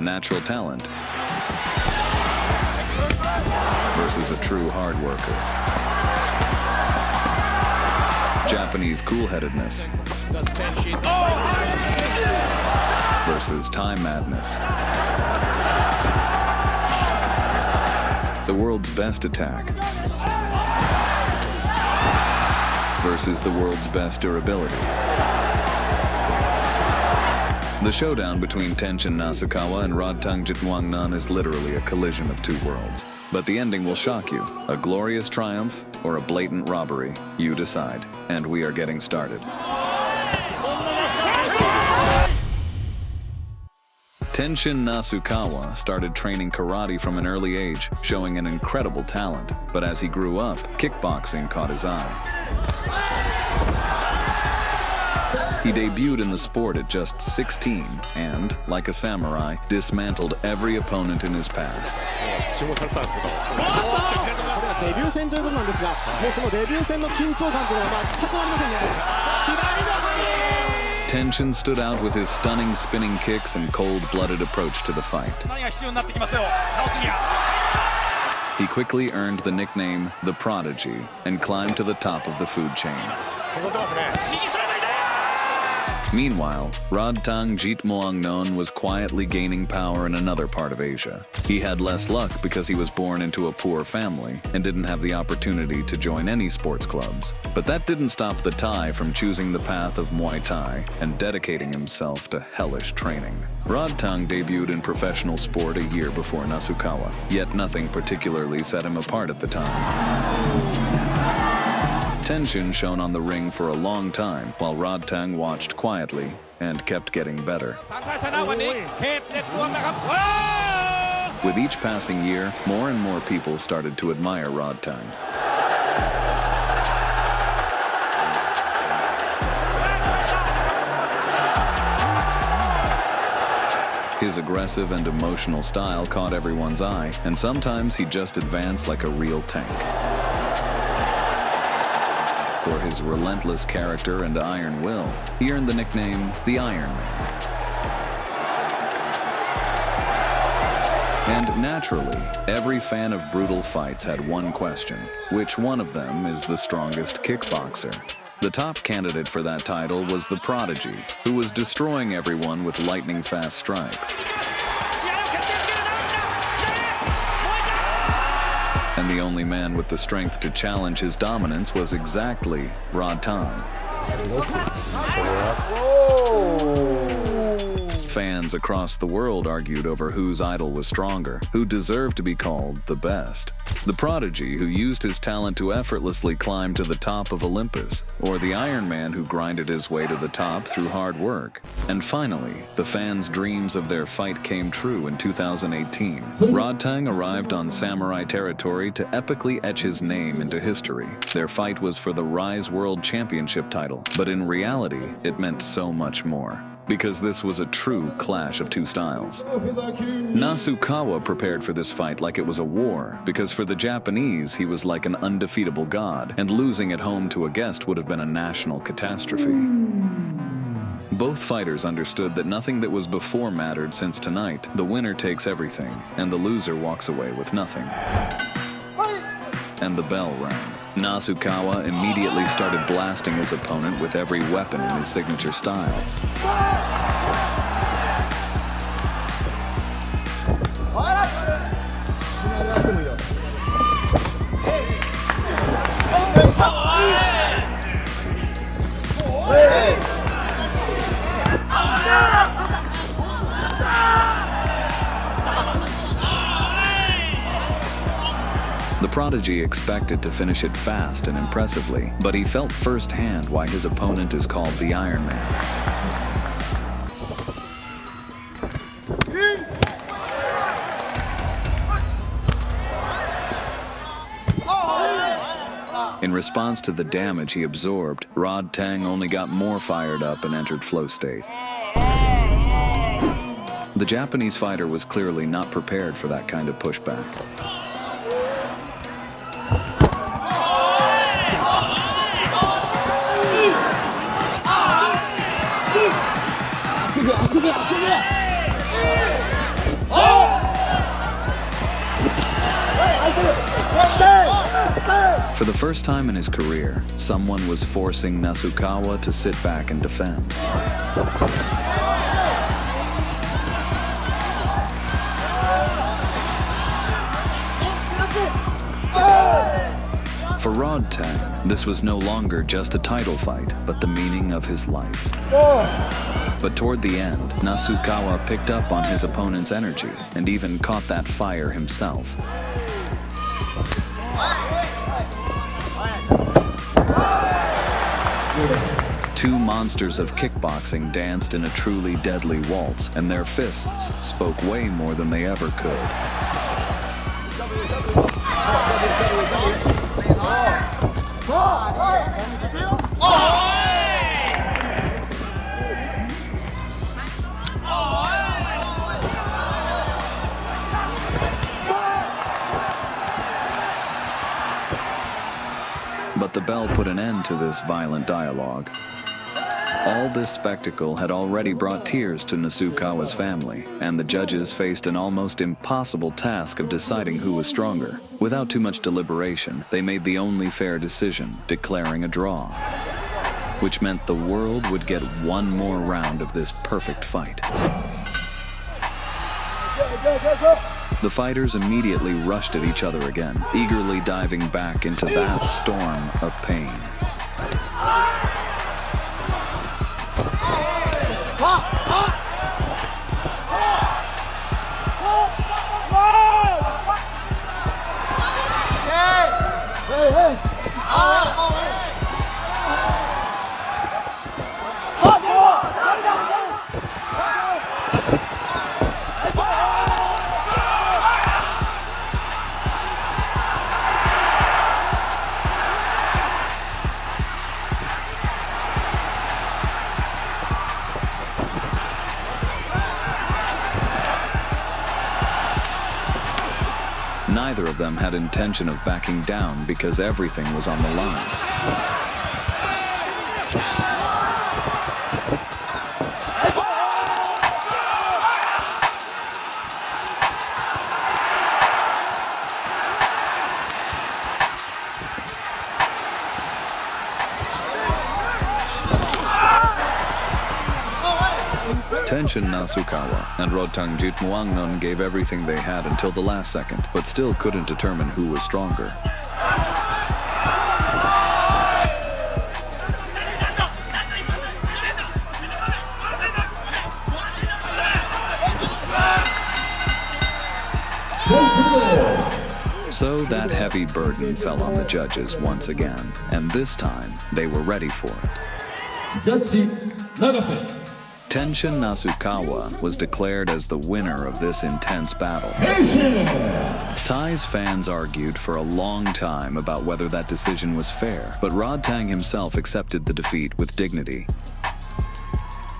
natural talent versus a true hard worker. Japanese cool-headedness versus time madness. The world's best attack versus the world's best durability. The showdown between Tenshin Nasukawa and Rodtang Jitwangnan is literally a collision of two worlds. But the ending will shock you. A glorious triumph or a blatant robbery. You decide. And we are getting started. Tenshin Nasukawa started training karate from an early age, showing an incredible talent. But as he grew up, kickboxing caught his eye. He debuted in the sport at just 16 and, like a samurai, dismantled every opponent in his path. Tenshin stood out with his stunning spinning kicks and cold-blooded approach to the fight. He quickly earned the nickname the Prodigy and climbed to the top of the food chain. Meanwhile, Rodtang Jitwangnan was quietly gaining power in another part of Asia. He had less luck because he was born into a poor family and didn't have the opportunity to join any sports clubs. But that didn't stop the Thai from choosing the path of Muay Thai and dedicating himself to hellish training. Rodtang debuted in professional sport a year before Nasukawa, yet nothing particularly set him apart at the time. Tenshin shone on the ring for a long time, while Rodtang watched quietly and kept getting better. With each passing year, more and more people started to admire Rodtang. His aggressive and emotional style caught everyone's eye, and sometimes he just advanced like a real tank. For his relentless character and iron will, he earned the nickname the Iron Man. And naturally, every fan of brutal fights had one question: which one of them is the strongest kickboxer? The top candidate for that title was the Prodigy, who was destroying everyone with lightning-fast strikes. And the only man with the strength to challenge his dominance was exactly Rodtang. Fans across the world argued over whose idol was stronger, who deserved to be called the best. The Prodigy, who used his talent to effortlessly climb to the top of Olympus, or the Iron Man who grinded his way to the top through hard work. And finally, the fans' dreams of their fight came true in 2018. Rodtang arrived on samurai territory to epically etch his name into history. Their fight was for the Rise World Championship title, but in reality, it meant so much more. Because this was a true clash of two styles. Nasukawa prepared for this fight like it was a war, because for the Japanese, he was like an undefeatable god, and losing at home to a guest would have been a national catastrophe. Both fighters understood that nothing that was before mattered, since tonight, the winner takes everything, and the loser walks away with nothing. And the bell rang. Nasukawa immediately started blasting his opponent with every weapon in his signature style. The Prodigy expected to finish it fast and impressively, but he felt firsthand why his opponent is called the Iron Man. In response to the damage he absorbed, Rodtang only got more fired up and entered flow state. The Japanese fighter was clearly not prepared for that kind of pushback. For the first time in his career, someone was forcing Nasukawa to sit back and defend. For Rodtang, this was no longer just a title fight, but the meaning of his life. But toward the end, Nasukawa picked up on his opponent's energy and even caught that fire himself. Two monsters of kickboxing danced in a truly deadly waltz, and their fists spoke way more than they ever could. But the bell put an end to this violent dialogue. All this spectacle had already brought tears to Nasukawa's family, and the judges faced an almost impossible task of deciding who was stronger. Without too much deliberation, they made the only fair decision, declaring a draw, which meant the world would get one more round of this perfect fight. The fighters immediately rushed at each other again, eagerly diving back into that storm of pain. Neither of them had intention of backing down because everything was on the line. Tenshin Nasukawa and Rodtang Jitmuangnon gave everything they had until the last second, but still couldn't determine who was stronger. So that heavy burden fell on the judges once again, and this time they were ready for it. Tenshin Nasukawa was declared as the winner of this intense battle. Tai's fans argued for a long time about whether that decision was fair, but Rodtang himself accepted the defeat with dignity.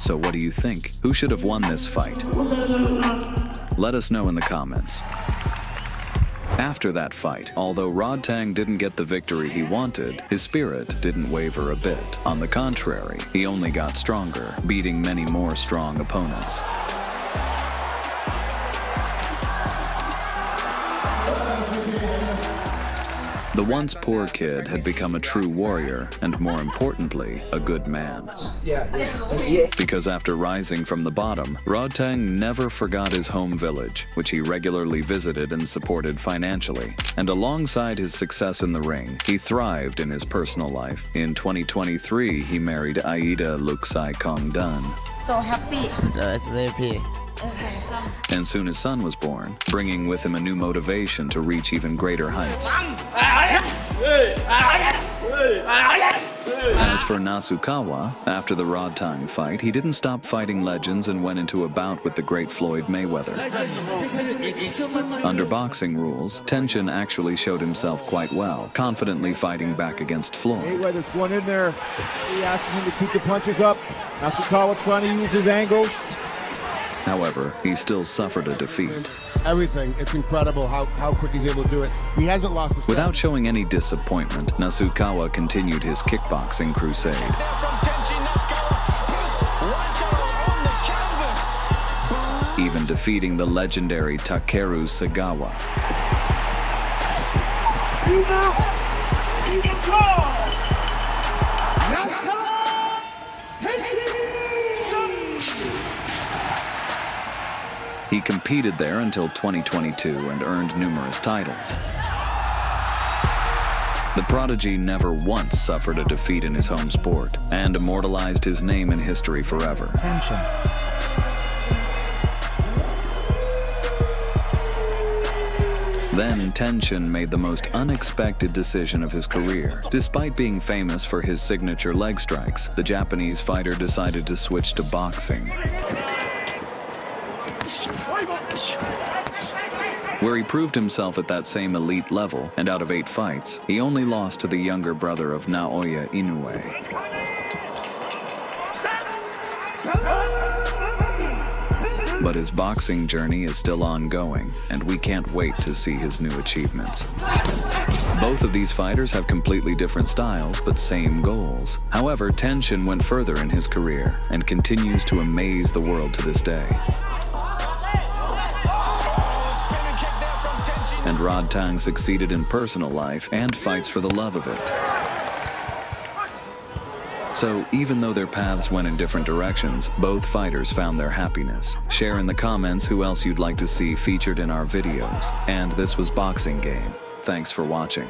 So what do you think? Who should have won this fight? Let us know in the comments. After that fight, although Rodtang didn't get the victory he wanted, his spirit didn't waver a bit. On the contrary, he only got stronger, beating many more strong opponents. The once poor kid had become a true warrior, and more importantly, a good man. Because after rising from the bottom, Rodtang never forgot his home village, which he regularly visited and supported financially. And alongside his success in the ring, he thrived in his personal life. In 2023, he married Aida Luksai Kongdun. So happy. It's happy. And soon his son was born, bringing with him a new motivation to reach even greater heights. As for Nasukawa, after the Rodtang fight, he didn't stop fighting legends and went into a bout with the great Floyd Mayweather. Under boxing rules, Tenshin actually showed himself quite well, confidently fighting back against Floyd. Mayweather's going in there, he asking him to keep the punches up. Nasukawa trying to use his angles. However, he still suffered a defeat. Everything. It's incredible how quick he's able to do it. He hasn't lost his Without showing any disappointment, Nasukawa continued his kickboxing crusade. Even defeating the legendary Takeru Sagawa. He competed there until 2022 and earned numerous titles. The prodigy never once suffered a defeat in his home sport and immortalized his name in history forever. Tenshin. Then Tenshin made the most unexpected decision of his career. Despite being famous for his signature leg strikes, the Japanese fighter decided to switch to boxing, where he proved himself at that same elite level, and out of 8 fights, he only lost to the younger brother of Naoya Inoue. But his boxing journey is still ongoing, and we can't wait to see his new achievements. Both of these fighters have completely different styles, but same goals. However, Tenshin went further in his career and continues to amaze the world to this day. And Rodtang succeeded in personal life and fights for the love of it. So, even though their paths went in different directions, both fighters found their happiness. Share in the comments who else you'd like to see featured in our videos. And this was Boxing Game. Thanks for watching.